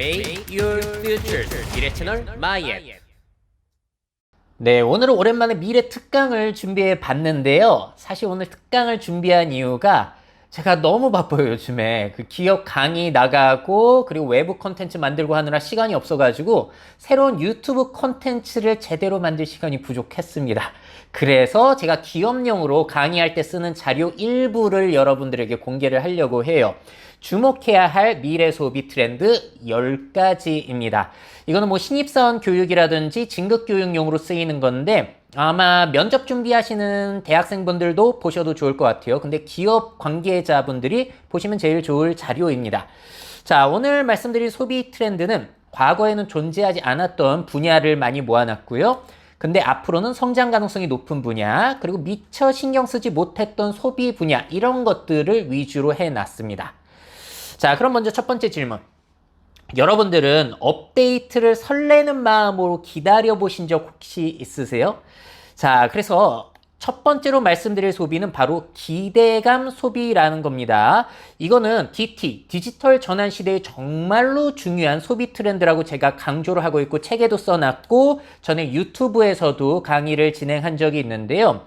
Make your future 미래 채널 마이앤. 네, 오늘은 오랜만에 미래 특강을 준비해 봤는데요. 사실 오늘 특강을 준비한 이유가 제가 너무 바빠요, 요즘에. 그 기업 강의 나가고, 그리고 외부 컨텐츠 만들고 하느라 시간이 없어가지고, 새로운 유튜브 컨텐츠를 제대로 만들 시간이 부족했습니다. 그래서 제가 기업용으로 강의할 때 쓰는 자료 일부를 여러분들에게 공개를 하려고 해요. 주목해야 할 미래 소비 트렌드 10가지입니다. 이거는 뭐 신입사원 교육이라든지 진급교육용으로 쓰이는 건데 아마 면접 준비하시는 대학생분들도 보셔도 좋을 것 같아요. 근데 기업 관계자분들이 보시면 제일 좋을 자료입니다. 자, 오늘 말씀드릴 소비 트렌드는 과거에는 존재하지 않았던 분야를 많이 모아놨고요. 근데 앞으로는 성장 가능성이 높은 분야, 그리고 미처 신경 쓰지 못했던 소비 분야, 이런 것들을 위주로 해놨습니다. 자, 그럼 먼저 첫 번째 질문. 여러분들은 업데이트를 설레는 마음으로 기다려보신 적 혹시 있으세요? 자, 그래서 첫 번째로 말씀드릴 소비는 바로 기대감 소비라는 겁니다. 이거는 DT, 디지털 전환 시대에 정말로 중요한 소비 트렌드라고 제가 강조를 하고 있고 책에도 써놨고 전에 유튜브에서도 강의를 진행한 적이 있는데요.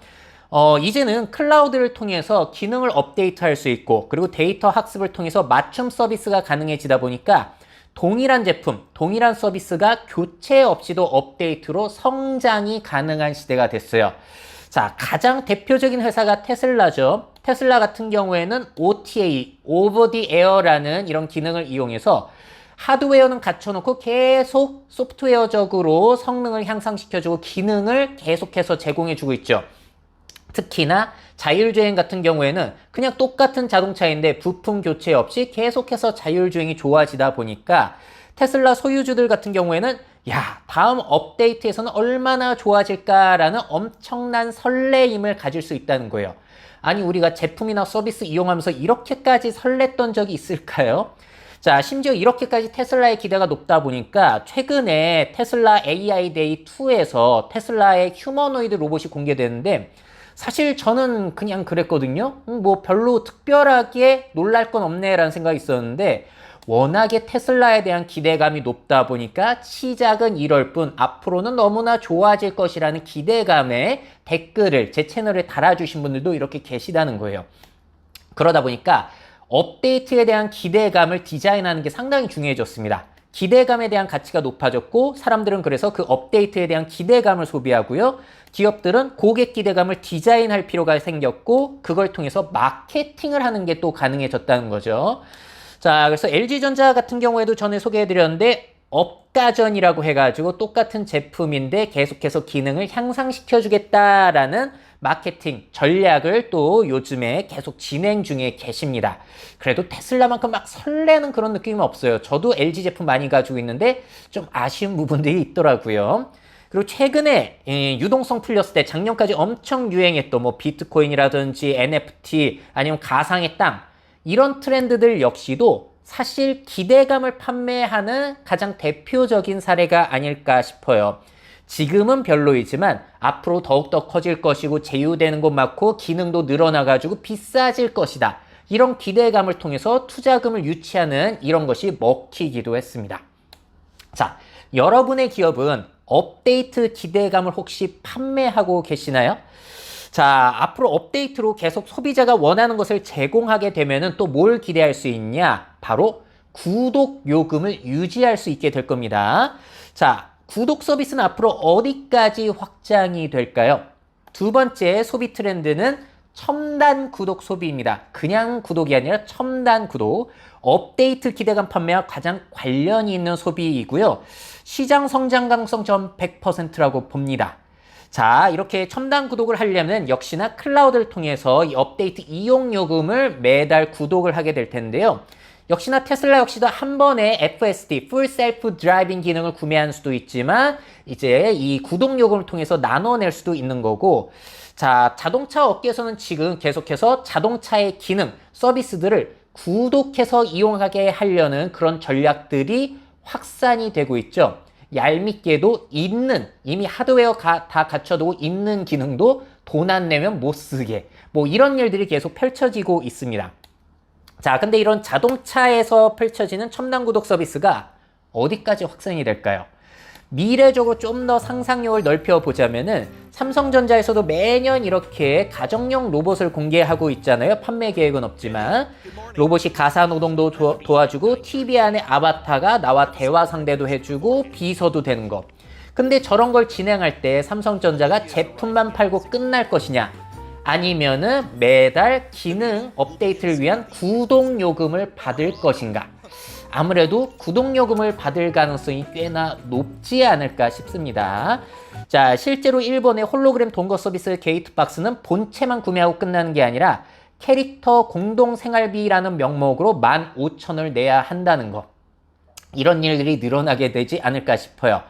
이제는 클라우드를 통해서 기능을 업데이트할 수 있고 그리고 데이터 학습을 통해서 맞춤 서비스가 가능해지다 보니까 동일한 제품, 동일한 서비스가 교체 없이도 업데이트로 성장이 가능한 시대가 됐어요. 자, 가장 대표적인 회사가 테슬라죠. 테슬라 같은 경우에는 OTA, Over the Air라는 이런 기능을 이용해서 하드웨어는 갖춰놓고 계속 소프트웨어적으로 성능을 향상시켜주고 기능을 계속해서 제공해주고 있죠. 특히나 자율주행 같은 경우에는 그냥 똑같은 자동차인데 부품 교체 없이 계속해서 자율주행이 좋아지다 보니까 테슬라 소유주들 같은 경우에는 야, 다음 업데이트에서는 얼마나 좋아질까라는 엄청난 설레임을 가질 수 있다는 거예요. 아니, 우리가 제품이나 서비스 이용하면서 이렇게까지 설렜던 적이 있을까요? 자, 심지어 이렇게까지 테슬라의 기대가 높다 보니까 최근에 테슬라 AI Day 2에서 테슬라의 휴머노이드 로봇이 공개되는데 사실 저는 그냥 그랬거든요. 뭐 별로 특별하게 놀랄 건 없네라는 생각이 있었는데 워낙에 테슬라에 대한 기대감이 높다 보니까 시작은 이럴 뿐 앞으로는 너무나 좋아질 것이라는 기대감에 댓글을 제 채널에 달아주신 분들도 이렇게 계시다는 거예요. 그러다 보니까 업데이트에 대한 기대감을 디자인하는 게 상당히 중요해졌습니다. 기대감에 대한 가치가 높아졌고 사람들은 그래서 그 업데이트에 대한 기대감을 소비하고요. 기업들은 고객 기대감을 디자인할 필요가 생겼고 그걸 통해서 마케팅을 하는 게 또 가능해졌다는 거죠. 자, 그래서 LG전자 같은 경우에도 전에 소개해드렸는데 업가전이라고 해가지고 똑같은 제품인데 계속해서 기능을 향상시켜주겠다라는 마케팅 전략을 또 요즘에 계속 진행 중에 계십니다. 그래도 테슬라만큼 막 설레는 그런 느낌은 없어요. 저도 LG 제품 많이 가지고 있는데 좀 아쉬운 부분들이 있더라고요. 그리고 최근에 유동성 풀렸을 때 작년까지 엄청 유행했던 뭐 비트코인이라든지 NFT 아니면 가상의 땅 이런 트렌드들 역시도 사실 기대감을 판매하는 가장 대표적인 사례가 아닐까 싶어요. 지금은 별로이지만 앞으로 더욱더 커질 것이고 제휴되는 곳 많고 기능도 늘어나가지고 비싸질 것이다. 이런 기대감을 통해서 투자금을 유치하는 이런 것이 먹히기도 했습니다. 자, 여러분의 기업은 업데이트 기대감을 혹시 판매하고 계시나요? 자, 앞으로 업데이트로 계속 소비자가 원하는 것을 제공하게 되면은 또 뭘 기대할 수 있냐? 바로 구독 요금을 유지할 수 있게 될 겁니다. 자, 구독 서비스는 앞으로 어디까지 확장이 될까요? 두 번째 소비 트렌드는 첨단 구독 소비입니다. 그냥 구독이 아니라 첨단 구독. 업데이트 기대감 판매와 가장 관련이 있는 소비이고요. 시장 성장 가능성 전 100%라고 봅니다. 자, 이렇게 첨단 구독을 하려면 역시나 클라우드를 통해서 이 업데이트 이용 요금을 매달 구독을 하게 될 텐데요. 역시나 테슬라 역시도 한 번에 FSD, Full Self Driving 기능을 구매할 수도 있지만 이제 이 구독 요금을 통해서 나눠낼 수도 있는 거고 자, 자동차 업계에서는 지금 계속해서 자동차의 기능, 서비스들을 구독해서 이용하게 하려는 그런 전략들이 확산이 되고 있죠. 얄밉게도 이미 하드웨어 다 갖춰두고 있는 기능도 돈 안 내면 못 쓰게 뭐 이런 일들이 계속 펼쳐지고 있습니다. 자, 근데 이런 자동차에서 펼쳐지는 첨단 구독 서비스가 어디까지 확산이 될까요? 미래적으로 좀 더 상상력을 넓혀보자면은 삼성전자에서도 매년 이렇게 가정용 로봇을 공개하고 있잖아요. 판매 계획은 없지만 로봇이 가사노동도 도와주고 TV 안에 아바타가 나와 대화 상대도 해주고 비서도 되는 거. 근데 저런 걸 진행할 때 삼성전자가 제품만 팔고 끝날 것이냐, 아니면은 매달 기능 업데이트를 위한 구독요금을 받을 것인가. 아무래도 구독요금을 받을 가능성이 꽤나 높지 않을까 싶습니다. 자, 실제로 일본의 홀로그램 동거 서비스 게이트박스는 본체만 구매하고 끝나는 게 아니라 캐릭터 공동생활비라는 명목으로 15,000원을 내야 한다는 거. 이런 일들이 늘어나게 되지 않을까 싶어요.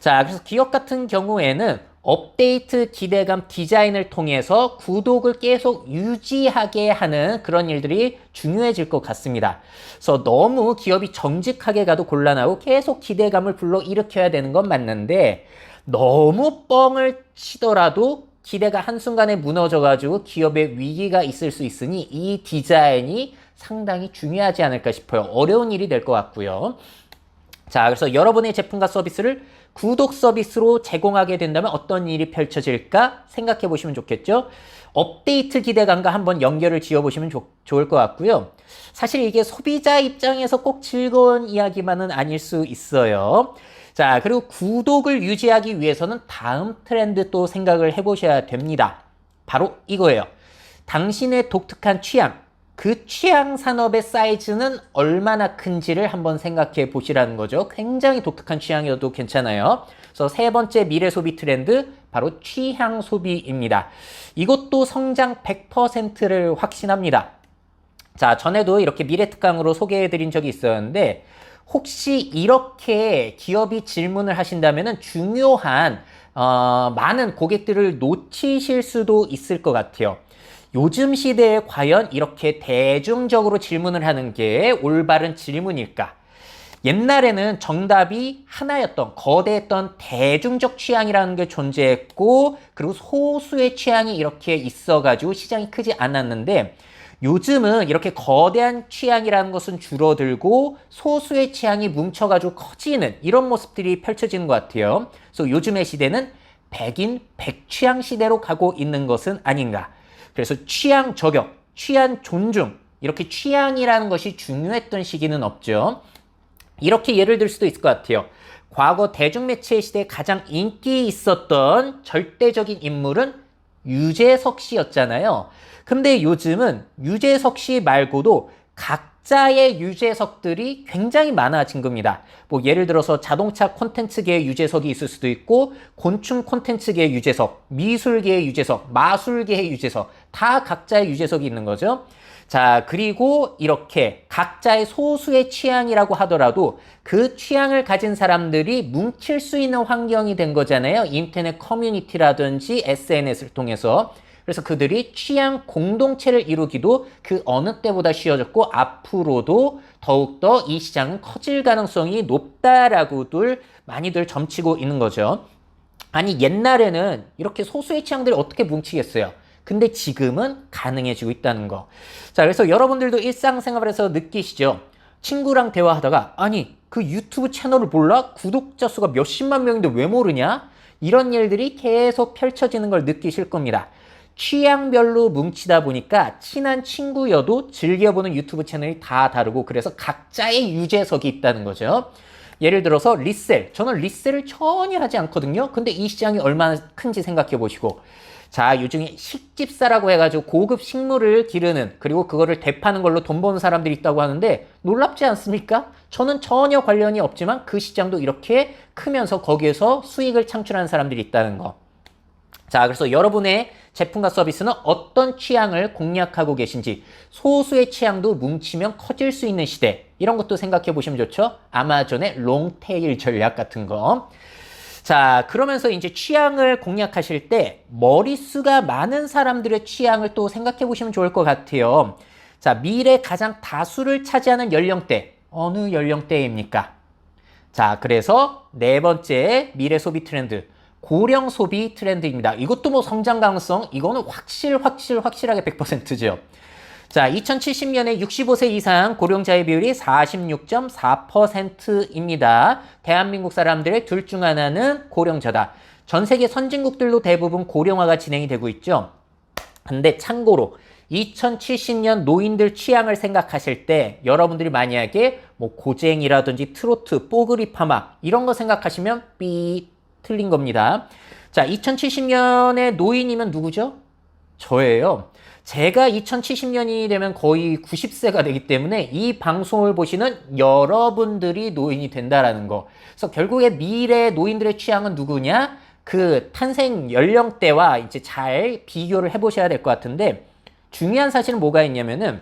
자, 그래서 기업 같은 경우에는 업데이트 기대감 디자인을 통해서 구독을 계속 유지하게 하는 그런 일들이 중요해질 것 같습니다. 그래서 너무 기업이 정직하게 가도 곤란하고 계속 기대감을 불러일으켜야 되는 건 맞는데, 너무 뻥을 치더라도 기대가 한순간에 무너져가지고 기업의 위기가 있을 수 있으니 이 디자인이 상당히 중요하지 않을까 싶어요. 어려운 일이 될 것 같고요. 자, 그래서 여러분의 제품과 서비스를 구독 서비스로 제공하게 된다면 어떤 일이 펼쳐질까 생각해 보시면 좋겠죠. 업데이트 기대감과 한번 연결을 지어 보시면 좋을 것 같고요. 사실 이게 소비자 입장에서 꼭 즐거운 이야기만은 아닐 수 있어요. 자, 그리고 구독을 유지하기 위해서는 다음 트렌드 또 생각을 해보셔야 됩니다. 바로 이거예요. 당신의 독특한 취향, 그 취향 산업의 사이즈는 얼마나 큰지를 한번 생각해 보시라는 거죠. 굉장히 독특한 취향이어도 괜찮아요. 그래서 세 번째 미래 소비 트렌드, 바로 취향 소비입니다. 이것도 성장 100%를 확신합니다. 자, 전에도 이렇게 미래 특강으로 소개해 드린 적이 있었는데, 혹시 이렇게 기업이 질문을 하신다면 중요한 많은 고객들을 놓치실 수도 있을 것 같아요. 요즘 시대에 과연 이렇게 대중적으로 질문을 하는 게 올바른 질문일까? 옛날에는 정답이 하나였던, 거대했던 대중적 취향이라는 게 존재했고, 그리고 소수의 취향이 이렇게 있어가지고 시장이 크지 않았는데, 요즘은 이렇게 거대한 취향이라는 것은 줄어들고 소수의 취향이 뭉쳐가지고 커지는 이런 모습들이 펼쳐지는 것 같아요. 그래서 요즘의 시대는 백인 백취향 시대로 가고 있는 것은 아닌가. 그래서 취향 저격, 취향 존중, 이렇게 취향이라는 것이 중요했던 시기는 없죠. 이렇게 예를 들 수도 있을 것 같아요. 과거 대중매체 시대에 가장 인기 있었던 절대적인 인물은 유재석 씨였잖아요. 근데 요즘은 유재석 씨 말고도 각자의 유재석들이 굉장히 많아진 겁니다. 뭐 예를 들어서 자동차 콘텐츠계의 유재석이 있을 수도 있고, 곤충 콘텐츠계의 유재석, 미술계의 유재석, 마술계의 유재석, 다 각자의 유재석이 있는 거죠. 자, 그리고 이렇게 각자의 소수의 취향이라고 하더라도 그 취향을 가진 사람들이 뭉칠 수 있는 환경이 된 거잖아요. 인터넷 커뮤니티라든지 SNS를 통해서. 그래서 그들이 취향 공동체를 이루기도 그 어느 때보다 쉬워졌고, 앞으로도 더욱더 이 시장은 커질 가능성이 높다라고들 많이들 점치고 있는 거죠. 아니, 옛날에는 이렇게 소수의 취향들이 어떻게 뭉치겠어요? 근데 지금은 가능해지고 있다는 거. 자, 그래서 여러분들도 일상생활에서 느끼시죠? 친구랑 대화하다가, 아니, 그 유튜브 채널을 몰라? 구독자 수가 몇십만 명인데 왜 모르냐? 이런 일들이 계속 펼쳐지는 걸 느끼실 겁니다. 취향별로 뭉치다 보니까 친한 친구여도 즐겨보는 유튜브 채널이 다 다르고, 그래서 각자의 유재석이 있다는 거죠. 예를 들어서 리셀. 저는 리셀을 전혀 하지 않거든요. 근데 이 시장이 얼마나 큰지 생각해 보시고, 자, 요즘에 식집사라고 해가지고 고급 식물을 기르는, 그리고 그거를 대파는 걸로 돈 버는 사람들이 있다고 하는데 놀랍지 않습니까? 저는 전혀 관련이 없지만 그 시장도 이렇게 크면서 거기에서 수익을 창출하는 사람들이 있다는 거. 자, 그래서 여러분의 제품과 서비스는 어떤 취향을 공략하고 계신지, 소수의 취향도 뭉치면 커질 수 있는 시대, 이런 것도 생각해 보시면 좋죠. 아마존의 롱테일 전략 같은 거. 자, 그러면서 이제 취향을 공략하실 때 머릿수가 많은 사람들의 취향을 또 생각해 보시면 좋을 것 같아요. 자, 미래 가장 다수를 차지하는 연령대, 어느 연령대입니까? 자, 그래서 네 번째 미래 소비 트렌드, 고령 소비 트렌드입니다. 이것도 뭐 성장 가능성, 이거는 확실하게 100%죠. 자, 2070년에 65세 이상 고령자의 비율이 46.4%입니다. 대한민국 사람들의 둘 중 하나는 고령자다. 전 세계 선진국들도 대부분 고령화가 진행이 되고 있죠. 근데 참고로 2070년 노인들 취향을 생각하실 때 여러분들이 만약에 뭐 고쟁이라든지 트로트, 뽀글이 파마 이런 거 생각하시면 삐 틀린 겁니다. 자, 2070년의 노인이면 누구죠? 저예요. 제가 2070년이 되면 거의 90세가 되기 때문에 이 방송을 보시는 여러분들이 노인이 된다라는 거. 그래서 결국에 미래 노인들의 취향은 누구냐? 그 탄생 연령대와 이제 잘 비교를 해보셔야 될 것 같은데 중요한 사실은 뭐가 있냐면은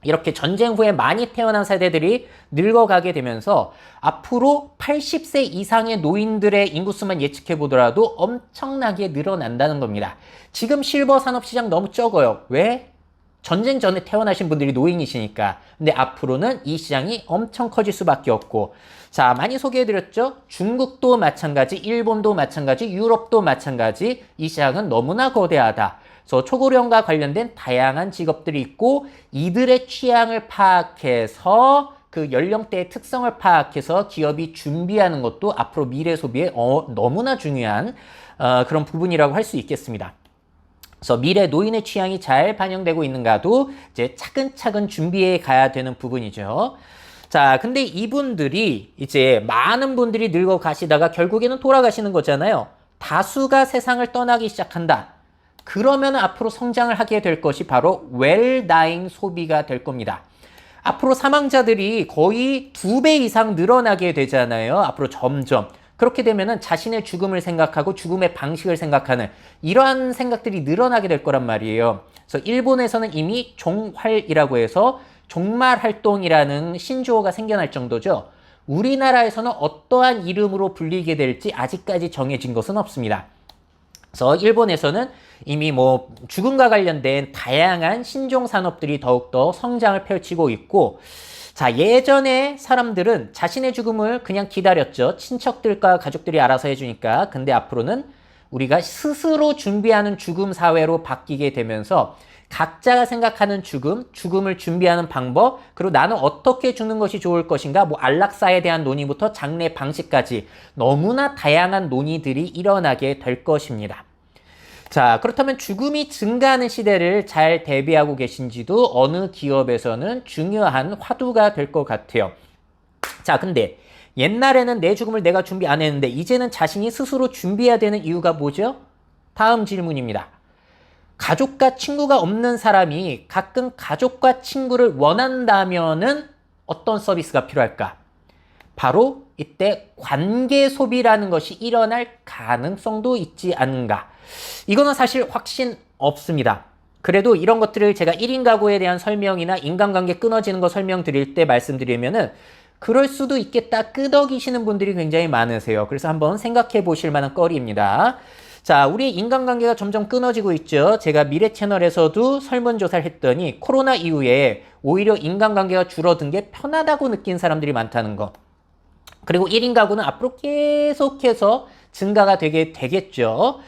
이렇게 전쟁 후에 많이 태어난 세대들이 늙어가게 되면서 앞으로 80세 이상의 노인들의 인구수만 예측해 보더라도 엄청나게 늘어난다는 겁니다. 지금 실버 산업시장 너무 적어요. 왜? 전쟁 전에 태어나신 분들이 노인이시니까. 근데 앞으로는 이 시장이 엄청 커질 수밖에 없고. 자, 많이 소개해드렸죠? 중국도 마찬가지, 일본도 마찬가지, 유럽도 마찬가지. 이 시장은 너무나 거대하다. 그래서 초고령과 관련된 다양한 직업들이 있고 이들의 취향을 파악해서 그 연령대의 특성을 파악해서 기업이 준비하는 것도 앞으로 미래 소비에 너무나 중요한 그런 부분이라고 할 수 있겠습니다. 그래서 미래 노인의 취향이 잘 반영되고 있는가도 이제 차근차근 준비해 가야 되는 부분이죠. 자, 근데 이분들이 이제 많은 분들이 늙어 가시다가 결국에는 돌아가시는 거잖아요. 다수가 세상을 떠나기 시작한다. 그러면 앞으로 성장을 하게 될 것이 바로 웰다잉 소비가 될 겁니다. 앞으로 사망자들이 거의 2배 이상 늘어나게 되잖아요. 앞으로 점점. 그렇게 되면은 자신의 죽음을 생각하고 죽음의 방식을 생각하는 이러한 생각들이 늘어나게 될 거란 말이에요. 그래서 일본에서는 이미 종활이라고 해서 종말 활동이라는 신조어가 생겨날 정도죠. 우리나라에서는 어떠한 이름으로 불리게 될지 아직까지 정해진 것은 없습니다. 그래서 일본에서는 이미 뭐 죽음과 관련된 다양한 신종 산업들이 더욱더 성장을 펼치고 있고, 자, 예전에 사람들은 자신의 죽음을 그냥 기다렸죠. 친척들과 가족들이 알아서 해주니까. 근데 앞으로는 우리가 스스로 준비하는 죽음 사회로 바뀌게 되면서 각자가 생각하는 죽음, 죽음을 준비하는 방법, 그리고 나는 어떻게 죽는 것이 좋을 것인가, 뭐 안락사에 대한 논의부터 장례 방식까지 너무나 다양한 논의들이 일어나게 될 것입니다. 자, 그렇다면 죽음이 증가하는 시대를 잘 대비하고 계신지도 어느 기업에서는 중요한 화두가 될 것 같아요. 자, 근데 옛날에는 내 죽음을 내가 준비 안 했는데 이제는 자신이 스스로 준비해야 되는 이유가 뭐죠? 다음 질문입니다. 가족과 친구가 없는 사람이 가끔 가족과 친구를 원한다면은 어떤 서비스가 필요할까? 바로 이때 관계 소비라는 것이 일어날 가능성도 있지 않은가? 이거는 사실 확신 없습니다. 그래도 이런 것들을 제가 1인 가구에 대한 설명이나 인간관계 끊어지는 거 설명드릴 때 말씀드리면은 그럴 수도 있겠다 끄덕이시는 분들이 굉장히 많으세요. 그래서 한번 생각해 보실 만한 거리입니다. 자, 우리의 인간관계가 점점 끊어지고 있죠. 제가 미래 채널에서도 설문조사를 했더니 코로나 이후에 오히려 인간관계가 줄어든 게 편하다고 느낀 사람들이 많다는 거. 그리고 1인 가구는 앞으로 계속해서 증가가 되겠죠.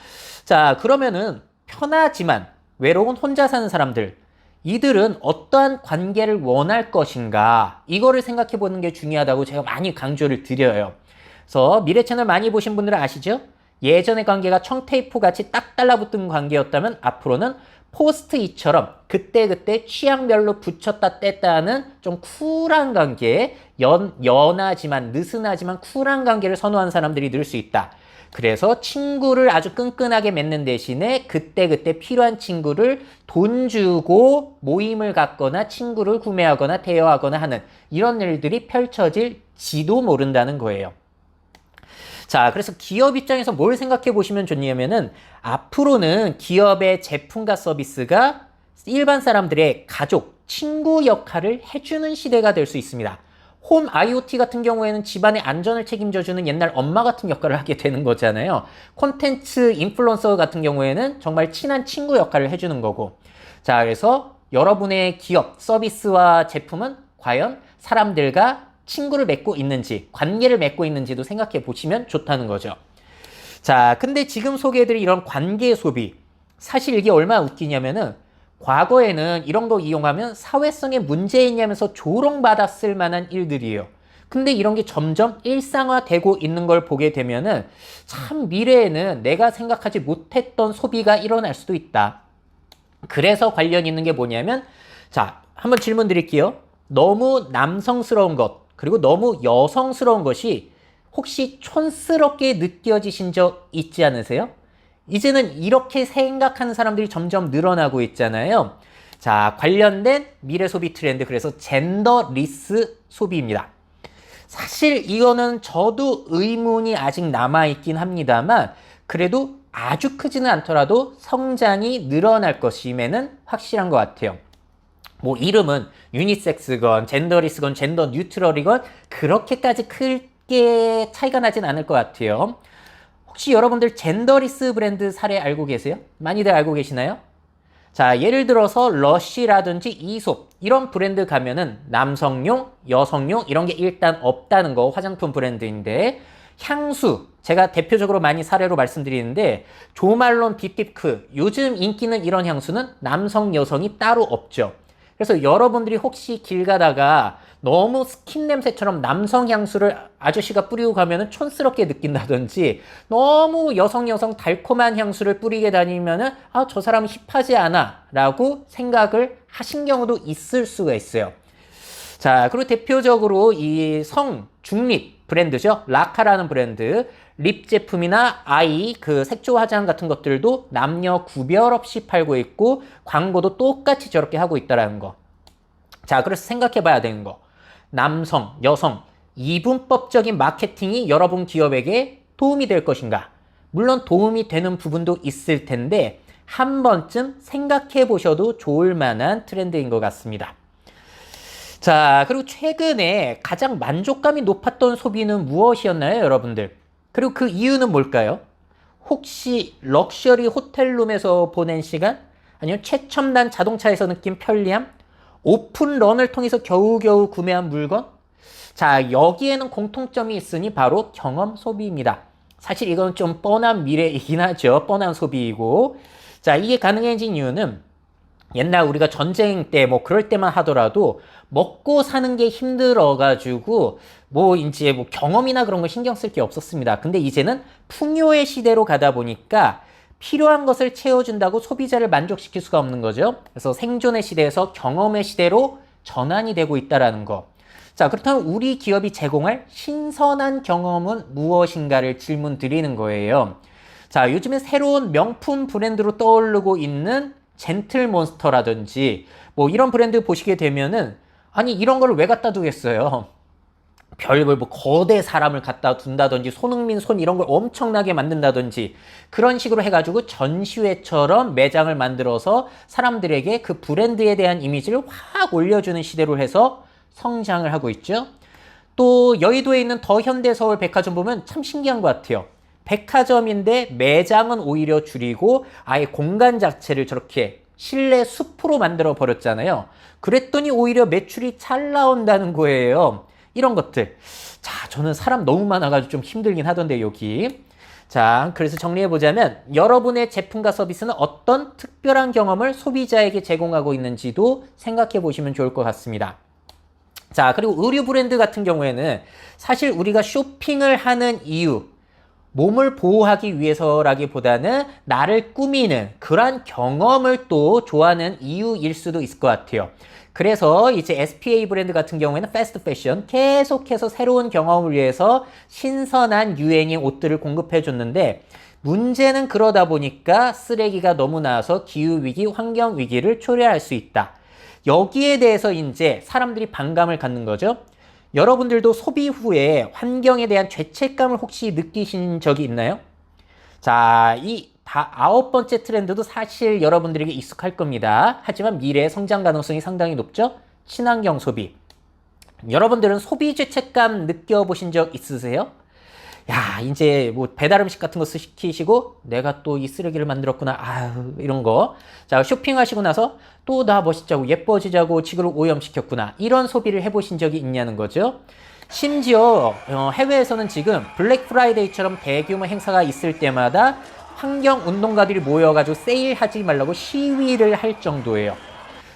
자, 그러면은 편하지만 외로운 혼자 사는 사람들, 이들은 어떠한 관계를 원할 것인가, 이거를 생각해 보는 게 중요하다고 제가 많이 강조를 드려요. 그래서 미래 채널 많이 보신 분들은 아시죠? 예전의 관계가 청테이프 같이 딱 달라붙은 관계였다면 앞으로는 포스트잇처럼 그때그때 취향별로 붙였다 뗐다 하는 좀 쿨한 관계, 연하지만 느슨하지만 쿨한 관계를 선호하는 사람들이 늘 수 있다. 그래서 친구를 아주 끈끈하게 맺는 대신에 그때그때 필요한 친구를 돈 주고 모임을 갖거나 친구를 구매하거나 대여하거나 하는 이런 일들이 펼쳐질지도 모른다는 거예요. 자, 그래서 기업 입장에서 뭘 생각해 보시면 좋냐면은 앞으로는 기업의 제품과 서비스가 일반 사람들의 가족, 친구 역할을 해주는 시대가 될 수 있습니다. 홈 IoT 같은 경우에는 집안의 안전을 책임져주는 옛날 엄마 같은 역할을 하게 되는 거잖아요. 콘텐츠 인플루언서 같은 경우에는 정말 친한 친구 역할을 해주는 거고. 자, 그래서 여러분의 기업, 서비스와 제품은 과연 사람들과 친구를 맺고 있는지, 관계를 맺고 있는지도 생각해 보시면 좋다는 거죠. 자, 근데 지금 소개해드릴 이런 관계 소비, 사실 이게 얼마나 웃기냐면은 과거에는 이런 거 이용하면 사회성에 문제 있냐면서 조롱받았을 만한 일들이에요. 근데 이런 게 점점 일상화되고 있는 걸 보게 되면은 참 미래에는 내가 생각하지 못했던 소비가 일어날 수도 있다. 그래서 관련 있는 게 뭐냐면, 자, 한번 질문 드릴게요. 너무 남성스러운 것, 그리고 너무 여성스러운 것이 혹시 촌스럽게 느껴지신 적 있지 않으세요? 이제는 이렇게 생각하는 사람들이 점점 늘어나고 있잖아요. 자, 관련된 미래 소비 트렌드, 그래서 젠더리스 소비입니다. 사실 이거는 저도 의문이 아직 남아있긴 합니다만, 그래도 아주 크지는 않더라도 성장이 늘어날 것임에는 확실한 것 같아요. 뭐 이름은 유니섹스건 젠더리스건 젠더 뉴트럴이건 그렇게까지 크게 차이가 나진 않을 것 같아요. 혹시 여러분들 젠더리스 브랜드 사례 알고 계세요? 많이들 알고 계시나요? 자, 예를 들어서 러쉬라든지 이솝 이런 브랜드 가면은 남성용, 여성용 이런 게 일단 없다는 거, 화장품 브랜드인데, 향수 제가 대표적으로 많이 사례로 말씀드리는데 조말론 딥딥크, 요즘 인기는 이런 향수는 남성, 여성이 따로 없죠. 그래서 여러분들이 혹시 길 가다가 너무 스킨 냄새처럼 남성 향수를 아저씨가 뿌리고 가면은 촌스럽게 느낀다든지, 너무 여성 달콤한 향수를 뿌리게 다니면은 아, 저 사람은 힙하지 않아 라고 생각을 하신 경우도 있을 수가 있어요. 자, 그리고 대표적으로 이 중립 브랜드죠. 라카라는 브랜드, 립 제품이나 아이 그 색조 화장 같은 것들도 남녀 구별 없이 팔고 있고 광고도 똑같이 저렇게 하고 있다라는 거. 자, 그래서 생각해 봐야 되는 거. 남성, 여성, 이분법적인 마케팅이 여러분 기업에게 도움이 될 것인가? 물론 도움이 되는 부분도 있을 텐데 한 번쯤 생각해 보셔도 좋을 만한 트렌드인 것 같습니다. 자, 그리고 최근에 가장 만족감이 높았던 소비는 무엇이었나요, 여러분들? 그리고 그 이유는 뭘까요? 혹시 럭셔리 호텔룸에서 보낸 시간? 아니면 최첨단 자동차에서 느낀 편리함? 오픈런을 통해서 겨우겨우 구매한 물건? 자, 여기에는 공통점이 있으니 바로 경험 소비입니다. 사실 이건 좀 뻔한 미래이긴 하죠. 뻔한 소비이고. 자, 이게 가능해진 이유는 옛날 우리가 전쟁 때 뭐 그럴 때만 하더라도 먹고 사는 게 힘들어가지고 뭐 이제 뭐 경험이나 그런 거 신경 쓸 게 없었습니다. 근데 이제는 풍요의 시대로 가다 보니까 필요한 것을 채워준다고 소비자를 만족시킬 수가 없는 거죠. 그래서 생존의 시대에서 경험의 시대로 전환이 되고 있다라는 거. 자, 그렇다면 우리 기업이 제공할 신선한 경험은 무엇인가를 질문 드리는 거예요. 자, 요즘에 새로운 명품 브랜드로 떠오르고 있는 젠틀몬스터라든지 뭐 이런 브랜드 보시게 되면은 아니 이런 걸 왜 갖다 두겠어요. 별걸 뭐 거대 사람을 갖다 둔다든지 손흥민 손 이런 걸 엄청나게 만든다든지 그런 식으로 해가지고 전시회처럼 매장을 만들어서 사람들에게 그 브랜드에 대한 이미지를 확 올려주는 시대로 해서 성장을 하고 있죠. 또 여의도에 있는 더 현대서울 백화점 보면 참 신기한 것 같아요. 백화점인데 매장은 오히려 줄이고 아예 공간 자체를 저렇게 실내 숲으로 만들어 버렸잖아요. 그랬더니 오히려 매출이 잘 나온다는 거예요. 이런 것들. 자, 저는 사람 너무 많아가지고 좀 힘들긴 하던데 여기. 자, 그래서 정리해보자면 여러분의 제품과 서비스는 어떤 특별한 경험을 소비자에게 제공하고 있는지도 생각해 보시면 좋을 것 같습니다. 자, 그리고 의류 브랜드 같은 경우에는 사실 우리가 쇼핑을 하는 이유, 몸을 보호하기 위해서라기보다는 나를 꾸미는 그러한 경험을 또 좋아하는 이유일 수도 있을 것 같아요. 그래서 이제 SPA 브랜드 같은 경우에는 패스트 패션 계속해서 새로운 경험을 위해서 신선한 유행의 옷들을 공급해 줬는데 문제는 그러다 보니까 쓰레기가 너무 나와서 기후위기, 환경위기를 초래할 수 있다. 여기에 대해서 이제 사람들이 반감을 갖는 거죠. 여러분들도 소비 후에 환경에 대한 죄책감을 혹시 느끼신 적이 있나요? 자, 이 9번째 트렌드도 사실 여러분들에게 익숙할 겁니다. 하지만 미래의 성장 가능성이 상당히 높죠? 친환경 소비. 여러분들은 소비 죄책감 느껴보신 적 있으세요? 야, 이제 뭐 배달 음식 같은 거 시키시고 내가 또 이 쓰레기를 만들었구나. 아유, 이런 거. 자, 쇼핑하시고 나서 또 나 멋있자고 예뻐지자고 지구를 오염시켰구나. 이런 소비를 해보신 적이 있냐는 거죠. 심지어 해외에서는 지금 블랙 프라이데이처럼 대규모 행사가 있을 때마다 환경운동가들이 모여가지고 세일하지 말라고 시위를 할 정도예요.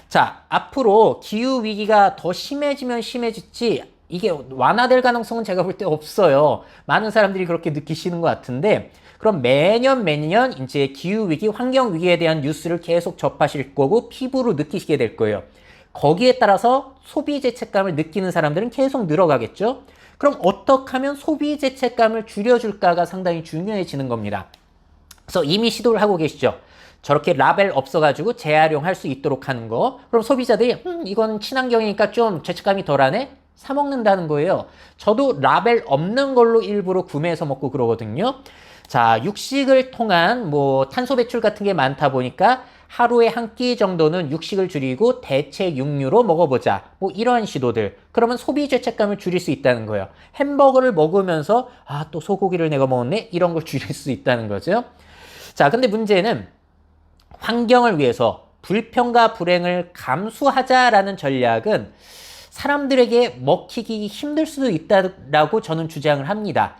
자, 앞으로 기후위기가 더 심해지면 심해질지 이게 완화될 가능성은 제가 볼 때 없어요. 많은 사람들이 그렇게 느끼시는 것 같은데, 그럼 매년 이제 기후위기, 환경위기에 대한 뉴스를 계속 접하실 거고 피부로 느끼시게 될 거예요. 거기에 따라서 소비 죄책감을 느끼는 사람들은 계속 늘어가겠죠. 그럼 어떻게 하면 소비 죄책감을 줄여줄까가 상당히 중요해지는 겁니다. 그래서 이미 시도를 하고 계시죠. 저렇게 라벨 없어가지고 재활용할 수 있도록 하는 거. 그럼 소비자들이 이건 친환경이니까 좀 죄책감이 덜하네? 사 먹는다는 거예요. 저도 라벨 없는 걸로 일부러 구매해서 먹고 그러거든요. 자, 육식을 통한 뭐 탄소 배출 같은 게 많다 보니까 하루에 한 끼 정도는 육식을 줄이고 대체 육류로 먹어보자. 뭐 이러한 시도들. 그러면 소비 죄책감을 줄일 수 있다는 거예요. 햄버거를 먹으면서 또 소고기를 내가 먹었네? 이런 걸 줄일 수 있다는 거죠. 자, 근데 문제는 환경을 위해서 불평과 불행을 감수하자라는 전략은 사람들에게 먹히기 힘들 수도 있다고 저는 주장을 합니다.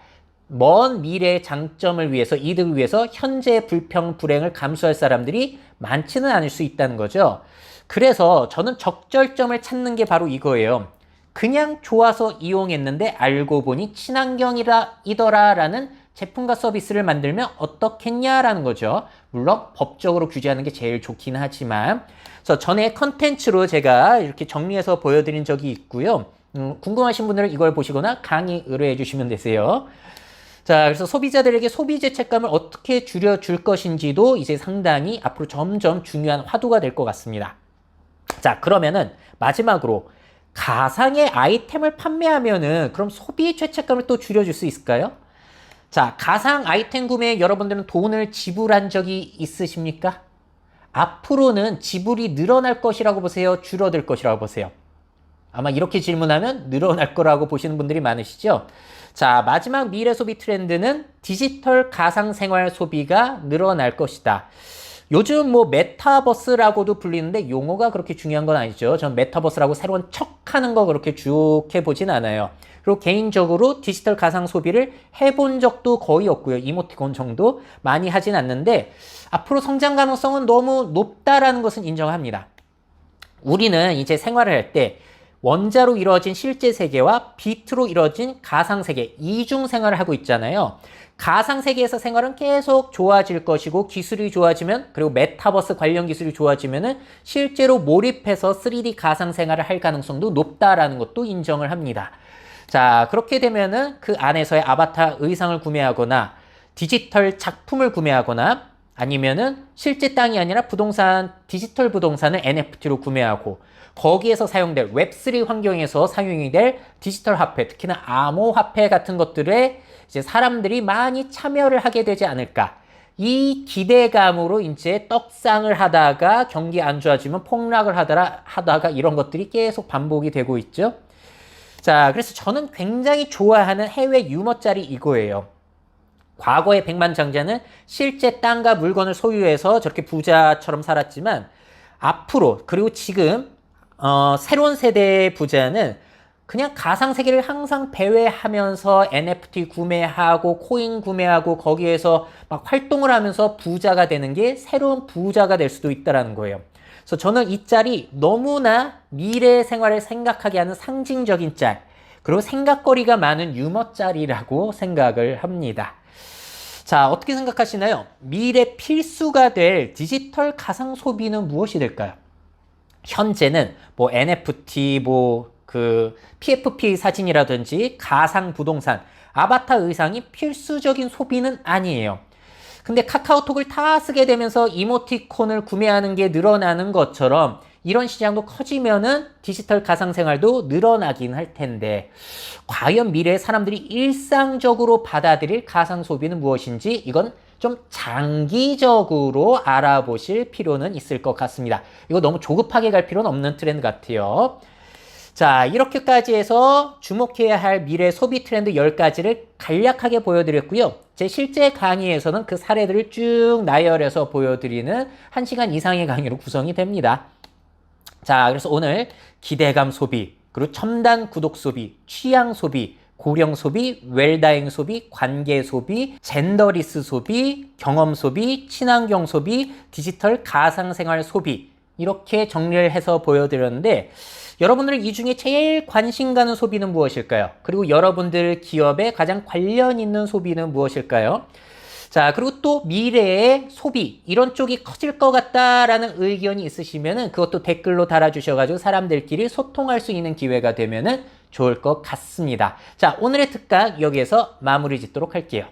먼 미래의 장점을 위해서, 이득을 위해서 현재 불평, 불행을 감수할 사람들이 많지는 않을 수 있다는 거죠. 그래서 저는 적절점을 찾는 게 바로 이거예요. 그냥 좋아서 이용했는데 알고 보니 친환경이더라라는 제품과 서비스를 만들면 어떻겠냐라는 거죠. 물론 법적으로 규제하는 게 제일 좋긴 하지만, 그래서 전에 컨텐츠로 제가 이렇게 정리해서 보여드린 적이 있고요. 궁금하신 분들은 이걸 보시거나 강의 의뢰해 주시면 되세요. 자, 그래서 소비자들에게 소비 죄책감을 어떻게 줄여줄 것인지도 이제 상당히 앞으로 점점 중요한 화두가 될 것 같습니다. 자, 그러면은 마지막으로 가상의 아이템을 판매하면은 그럼 소비 죄책감을 또 줄여줄 수 있을까요? 자, 가상 아이템 구매에 여러분들은 돈을 지불한 적이 있으십니까? 앞으로는 지불이 늘어날 것이라고 보세요? 줄어들 것이라고 보세요? 아마 이렇게 질문하면 늘어날 거라고 보시는 분들이 많으시죠? 자, 마지막 미래 소비 트렌드는 디지털 가상 생활 소비가 늘어날 것이다. 요즘 뭐 메타버스라고도 불리는데 용어가 그렇게 중요한 건 아니죠. 전 메타버스라고 새로운 척하는 거 그렇게 좋게 보진 않아요. 그리고 개인적으로 디지털 가상 소비를 해본 적도 거의 없고요. 이모티콘 정도 많이 하진 않는데 앞으로 성장 가능성은 너무 높다라는 것은 인정합니다. 우리는 이제 생활을 할 때 원자로 이루어진 실제 세계와 빛으로 이루어진 가상 세계, 이중 생활을 하고 있잖아요. 가상 세계에서 생활은 계속 좋아질 것이고 기술이 좋아지면, 그리고 메타버스 관련 기술이 좋아지면은 실제로 몰입해서 3D 가상 생활을 할 가능성도 높다라는 것도 인정을 합니다. 자, 그렇게 되면은 그 안에서의 아바타 의상을 구매하거나 디지털 작품을 구매하거나 아니면은 실제 땅이 아니라 부동산, 디지털 부동산을 NFT로 구매하고 거기에서 사용될 웹3 환경에서 사용이 될 디지털 화폐, 특히나 암호화폐 같은 것들에 이제 사람들이 많이 참여를 하게 되지 않을까. 이 기대감으로 이제 떡상을 하다가 경기 안 좋아지면 폭락을 하다가 이런 것들이 계속 반복이 되고 있죠. 자, 그래서 저는 굉장히 좋아하는 해외 유머 짤이 이거예요. 과거의 백만장자는 실제 땅과 물건을 소유해서 저렇게 부자처럼 살았지만 앞으로, 그리고 지금 새로운 세대의 부자는 그냥 가상세계를 항상 배회하면서 NFT 구매하고 코인 구매하고 거기에서 막 활동을 하면서 부자가 되는 게 새로운 부자가 될 수도 있다는 거예요. 그래서 저는 이 짤이 너무나 미래 생활을 생각하게 하는 상징적인 짤, 그리고 생각거리가 많은 유머 짤이라고 생각을 합니다. 자, 어떻게 생각하시나요? 미래 필수가 될 디지털 가상 소비는 무엇이 될까요? 현재는 뭐 NFT, PFP 사진이라든지 가상 부동산, 아바타 의상이 필수적인 소비는 아니에요. 근데 카카오톡을 다 쓰게 되면서 이모티콘을 구매하는 게 늘어나는 것처럼 이런 시장도 커지면은 디지털 가상 생활도 늘어나긴 할 텐데, 과연 미래에 사람들이 일상적으로 받아들일 가상 소비는 무엇인지 이건 좀 장기적으로 알아보실 필요는 있을 것 같습니다. 이거 너무 조급하게 갈 필요는 없는 트렌드 같아요. 자, 이렇게까지 해서 주목해야 할 미래 소비 트렌드 10가지를 간략하게 보여드렸고요. 제 실제 강의에서는 그 사례들을 쭉 나열해서 보여드리는 1시간 이상의 강의로 구성이 됩니다. 자, 그래서 오늘 기대감 소비, 그리고 첨단 구독 소비, 취향 소비, 고령 소비, 웰다잉 소비, 관계 소비, 젠더리스 소비, 경험 소비, 친환경 소비, 디지털 가상생활 소비 이렇게 정리를 해서 보여드렸는데 여러분들은 이 중에 제일 관심 가는 소비는 무엇일까요? 그리고 여러분들 기업에 가장 관련 있는 소비는 무엇일까요? 자, 그리고 또 미래의 소비 이런 쪽이 커질 것 같다라는 의견이 있으시면은 그것도 댓글로 달아주셔가지고 사람들끼리 소통할 수 있는 기회가 되면은 좋을 것 같습니다. 자, 오늘의 특강 여기에서 마무리 짓도록 할게요.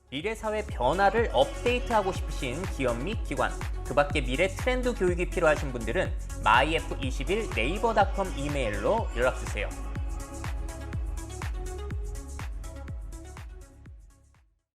미래사회 변화를 업데이트하고 싶으신 기업 및 기관, 그 밖에 미래 트렌드 교육이 필요하신 분들은 myf21 네이버닷컴 이메일로 연락주세요.